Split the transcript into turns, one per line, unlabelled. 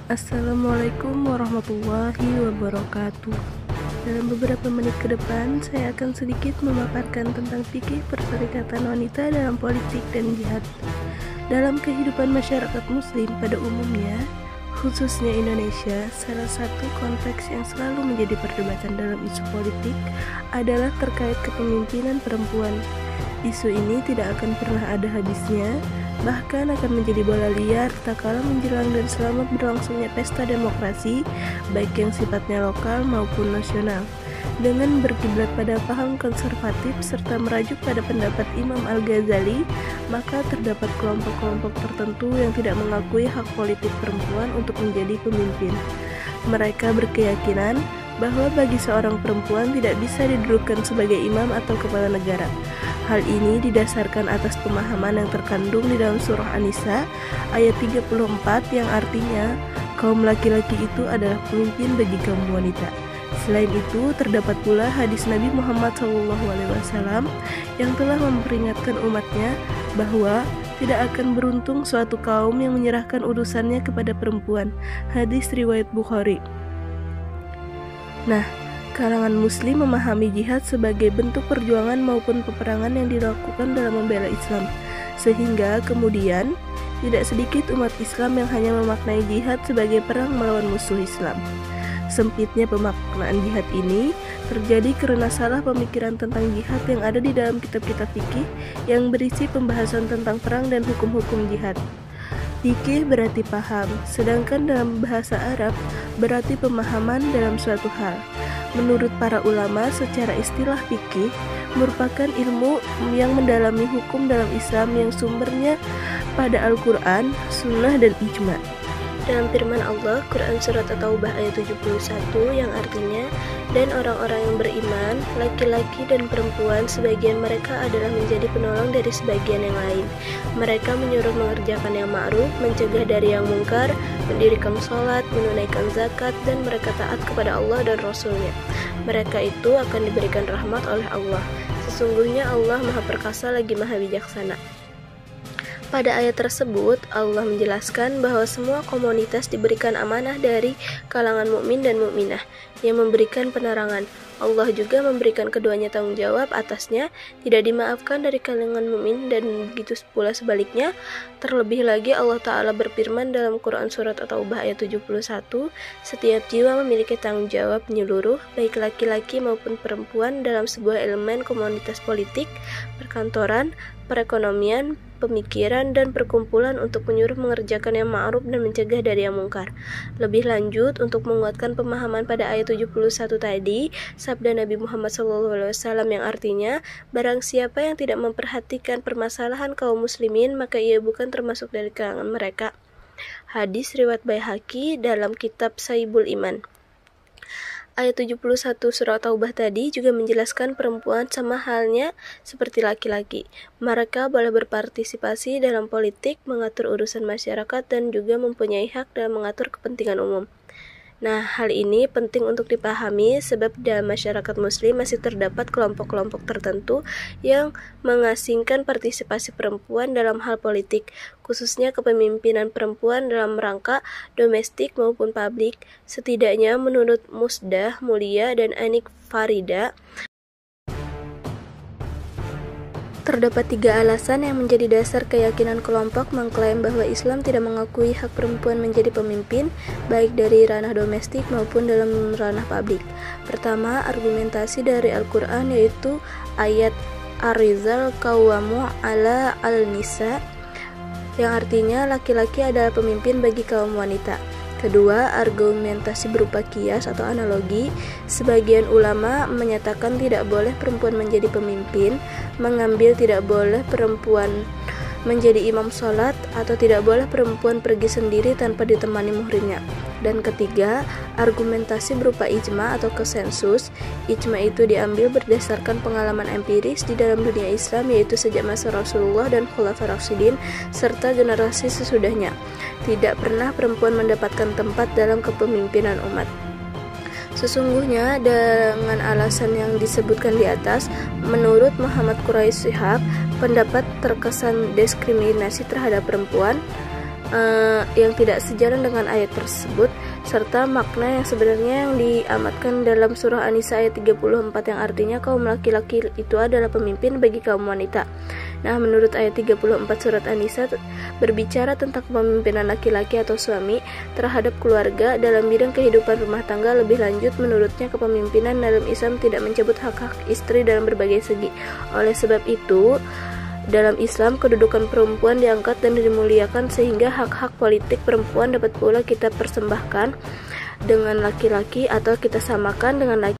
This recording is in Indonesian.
Assalamualaikum warahmatullahi wabarakatuh. Dalam beberapa menit ke depan, saya akan sedikit memaparkan tentang fikih perserikatan wanita dalam politik dan jihad. Dalam kehidupan masyarakat muslim pada umumnya, khususnya Indonesia, salah satu konteks yang selalu menjadi perdebatan dalam isu politik adalah terkait kepemimpinan perempuan. Isu ini tidak akan pernah ada habisnya, bahkan akan menjadi bola liar tak kalah menjelang dan selama berlangsungnya pesta demokrasi, baik yang sifatnya lokal maupun nasional. Dengan berkiblat pada paham konservatif serta merajuk pada pendapat Imam Al-Ghazali, maka terdapat kelompok-kelompok tertentu yang tidak mengakui hak politik perempuan untuk menjadi pemimpin. Mereka berkeyakinan bahwa bagi seorang perempuan tidak bisa didudukan sebagai imam atau kepala negara. Hal ini didasarkan atas pemahaman yang terkandung di dalam surah An-Nisa ayat 34 yang artinya kaum laki-laki itu adalah pemimpin bagi kaum wanita. Selain itu, terdapat pula hadis Nabi Muhammad SAW yang telah memperingatkan umatnya bahwa tidak akan beruntung suatu kaum yang menyerahkan urusannya kepada perempuan. Hadis riwayat Bukhari. Nah, kalangan muslim memahami jihad sebagai bentuk perjuangan maupun peperangan yang dilakukan dalam membela Islam, sehingga kemudian tidak sedikit umat Islam yang hanya memaknai jihad sebagai perang melawan musuh Islam. Sempitnya pemaknaan jihad ini terjadi karena salah pemikiran tentang jihad yang ada di dalam kitab-kitab fikih yang berisi pembahasan tentang perang dan hukum-hukum jihad. Fikih berarti paham, sedangkan dalam bahasa Arab berarti pemahaman dalam suatu hal. Menurut para ulama, secara istilah fikih merupakan ilmu yang mendalami hukum dalam Islam yang sumbernya pada Al-Quran, Sunnah, dan Ijma. Dalam firman Allah, Quran Surat At-Taubah ayat 71 yang artinya, dan orang-orang yang beriman, laki-laki dan perempuan, sebagian mereka adalah menjadi penolong dari sebagian yang lain. Mereka menyuruh mengerjakan yang ma'ruf, mencegah dari yang mungkar, mendirikan sholat, menunaikan zakat, dan mereka taat kepada Allah dan Rasul-Nya. Mereka itu akan diberikan rahmat oleh Allah. Sesungguhnya Allah Maha Perkasa lagi Maha Bijaksana. Pada ayat tersebut, Allah menjelaskan bahwa semua komunitas diberikan amanah dari kalangan mukmin dan mukminah yang memberikan penerangan. Allah juga memberikan keduanya tanggung jawab atasnya, tidak dimaafkan dari kalangan mukmin dan begitu pula sebaliknya. Terlebih lagi Allah Ta'ala berfirman dalam Quran Surat At-Taubah ayat 71, setiap jiwa memiliki tanggung jawab menyeluruh, baik laki-laki maupun perempuan dalam sebuah elemen komunitas politik, perkantoran, perekonomian, pemikiran, dan perkumpulan untuk menyuruh mengerjakan yang ma'ruf dan mencegah dari yang mungkar. Lebih lanjut, untuk menguatkan pemahaman pada ayat 71 tadi, sabda Nabi Muhammad SAW yang artinya, barang siapa yang tidak memperhatikan permasalahan kaum muslimin, maka ia bukan termasuk dari kalangan mereka. Hadis riwayat Baihaqi dalam kitab Saibul Iman. Ayat 71 surah Taubah tadi juga menjelaskan perempuan sama halnya seperti laki-laki. Mereka boleh berpartisipasi dalam politik, mengatur urusan masyarakat, dan juga mempunyai hak dalam mengatur kepentingan umum. Nah, hal ini penting untuk dipahami sebab dalam masyarakat muslim masih terdapat kelompok-kelompok tertentu yang mengasingkan partisipasi perempuan dalam hal politik, khususnya kepemimpinan perempuan dalam rangka domestik maupun publik. Setidaknya menurut Musdah Mulia dan Anik Farida, terdapat 3 alasan yang menjadi dasar keyakinan kelompok mengklaim bahwa Islam tidak mengakui hak perempuan menjadi pemimpin, baik dari ranah domestik maupun dalam ranah publik. Pertama, argumentasi dari Al-Quran, yaitu ayat Ar-Rijal Qawwamu 'ala An-Nisa, yang artinya laki-laki adalah pemimpin bagi kaum wanita. Kedua, argumentasi berupa kias atau analogi. Sebagian ulama menyatakan tidak boleh perempuan menjadi pemimpin, mengambil tidak boleh perempuan menjadi imam sholat, atau tidak boleh perempuan pergi sendiri tanpa ditemani muhrimnya. Dan ketiga, argumentasi berupa ijma atau konsensus. Ijma itu diambil berdasarkan pengalaman empiris di dalam dunia Islam, yaitu sejak masa Rasulullah dan Khulafaur Rasyidin serta generasi sesudahnya. Tidak pernah perempuan mendapatkan tempat dalam kepemimpinan umat. Sesungguhnya dengan alasan yang disebutkan di atas, menurut Muhammad Quraish Shihab, pendapat terkesan diskriminasi terhadap perempuan yang tidak sejalan dengan ayat tersebut, serta makna yang sebenarnya yang diamatkan dalam surah An-Nisa ayat 34 yang artinya kaum laki-laki itu adalah pemimpin bagi kaum wanita. Nah, menurut ayat 34 surat An-Nisa berbicara tentang kepemimpinan laki-laki atau suami terhadap keluarga dalam bidang kehidupan rumah tangga. Lebih lanjut, menurutnya kepemimpinan dalam Islam tidak mencabut hak-hak istri dalam berbagai segi. Oleh sebab itu, dalam Islam, kedudukan perempuan diangkat dan dimuliakan sehingga hak-hak politik perempuan dapat pula kita persembahkan dengan laki-laki atau kita samakan dengan laki-laki.